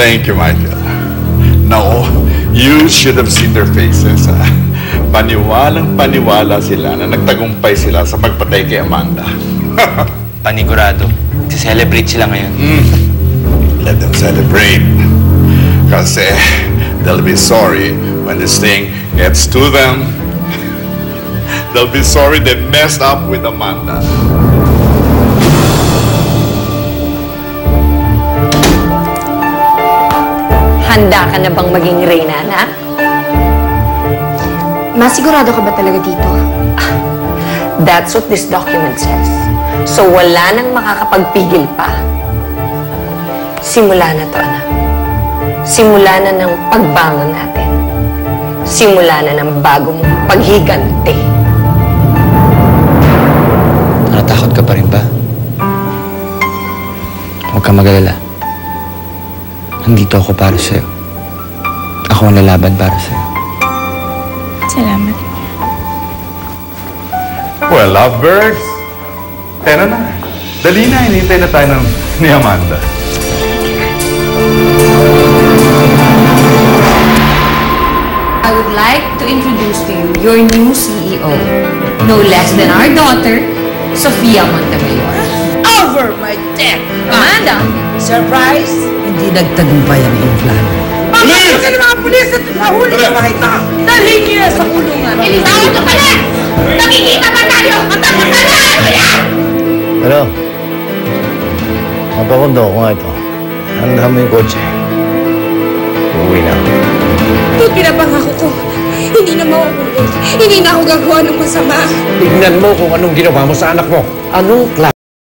Thank you, Michael. No, you should have seen their faces. Paniwalang paniwala sila na nagtagumpay sila sa pagpatay kay Amanda. Panigurado. Nagsi-celebrate sila ngayon. Let them celebrate. Kasi they'll be sorry when this thing gets to them. They'll be sorry they messed up with Amanda. Handa ka na bang maging reyna, anak? Masigurado ka ba talaga dito? That's what this document says. So wala nang makakapagpigil pa. Simula na to, anak. Simula na ng pagbangon natin. Simula na ng bagong paghiganti. Natatakot ka pa rin ba? Huwag ka mag-alala. Nandito ako para sa'yo. Ako ang lalaban para sa'yo. Salamat. Well, lovebirds, tena na. Dali na, hinihintay na tayo ni Amanda. I would like to introduce to you your new CEO. No less than our daughter, Sofia Montemayor. Over my dead! Amanda! Surprise! Hindi nagtagumpay ang iyong plano. Pulis! Ka ng mga pulis at nahuli ka kita! Dalhin niyo yan sa kulungan! Ilitawan ka pala! Nakikita ba tayo? Ang tapos na ano yan! Pero, mapakundo ko nga ito. Handa mo yung kotse. Uuwi na ako. Ito pinapangako ko. Hindi na mauulit. Hindi na ako gagawa ng masama. Tignan mo kung anong ginawa mo sa anak mo. Anong klase?